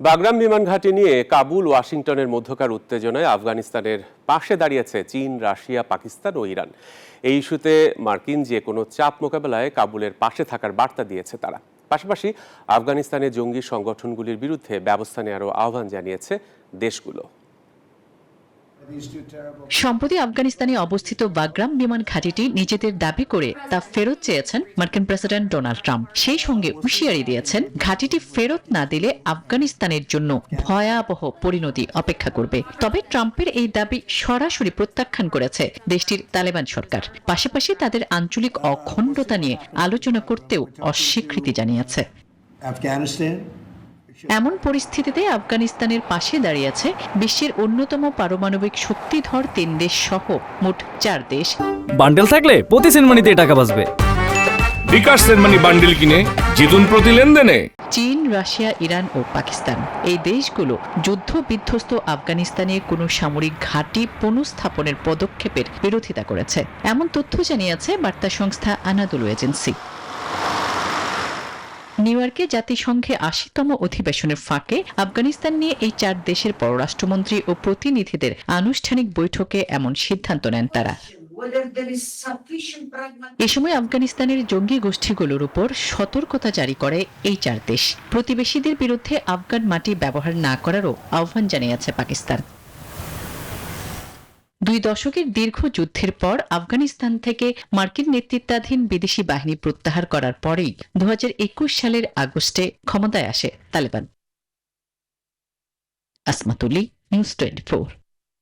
Bagram বিমান ঘাঁটি নিয়ে কাবুল ওয়াশিংটনের মধ্যকার উত্তেজনায় আফগানিস্তানের পাশে দাঁড়িয়েছে চীন, রাশিয়া, পাকিস্তান ও ইরান। এই ইস্যুতে মার্কিন যে কোনো চাপ মোকাবেলায় কাবুলের পাশে থাকার বার্তা দিয়েছে তারা। পাশাপাশি আফগানিস্তানের জঙ্গি সংগঠনগুলির বিরুদ্ধে ব্যবস্থা নেওয়ারও আহ্বান জানিয়েছে দেশগুলো। সম্প্রতি আফগানিস্তানে অবস্থিত বাগরাম বিমান ঘাঁটিটি নিজেদের দাবি করে তা ফেরত চেয়েছেন মার্কিন প্রেসিডেন্ট ডোনাল্ড ট্রাম্প। সেই সঙ্গে হুঁশিয়ারি দিয়েছেন ঘাঁটিটি ফেরত না দিলে আফগানিস্তানের জন্য ভয়াবহ পরিণতি অপেক্ষা করবে। তবে ট্রাম্পের এই দাবি সরাসরি প্রত্যাখ্যান করেছে দেশটির তালেবান সরকার। পাশাপাশি তাদের আঞ্চলিক অখণ্ডতা নিয়ে আলোচনা করতেও অস্বীকৃতি জানিয়েছে। এমন পরিস্থিতিতে আফগানিস্তানের পাশে দাঁড়িয়েছে বিশ্বের অন্যতম পারমাণবিক শক্তিধর 3 দেশ সহ মোট 4 দেশ। বান্ডেল থাকলে প্রতি সেনমানিতে টাকা বাঁচবে। বিকাশ সেনমানি বান্ডেল কিনে জিতুন প্রতি লেনদেনে। চীন, রাশিয়া, ইরান ও পাকিস্তান এই দেশগুলো যুদ্ধ বিধ্বস্ত আফগানিস্তানে কোনো সামরিক ঘাঁটি পুনঃস্থাপনের পদক্ষেপের বিরোধিতা করেছে, এমন তথ্য জানিয়েছে বার্তা সংস্থা আনাদোলু এজেন্সি। নিউ ইয়র্কে জাতিসংঘে ৮০তম অধিবেশনের ফাঁকে আফগানিস্তান নিয়ে এই 4 দেশের পররাষ্ট্রমন্ত্রী ও প্রতিনিধিদের আনুষ্ঠানিক বৈঠকে এমন সিদ্ধান্ত নেন তারা। এ সময় আফগানিস্তানের জঙ্গি গোষ্ঠীগুলোর উপর সতর্কতা জারি করে এই 4 দেশ। প্রতিবেশীদের বিরুদ্ধে আফগান মাটি ব্যবহার না করারও আহ্বান জানিয়েছে পাকিস্তান। 2 দশকের দীর্ঘ যুদ্ধের পর আফগানিস্তান থেকে মার্কিন নেতৃত্বাধীন বিদেশি বাহিনী প্রত্যাহার করার পরেই 2021 সালের আগস্টে ক্ষমতায় আসে তালেবান। আসমাতুল্লি, নিউজ 24।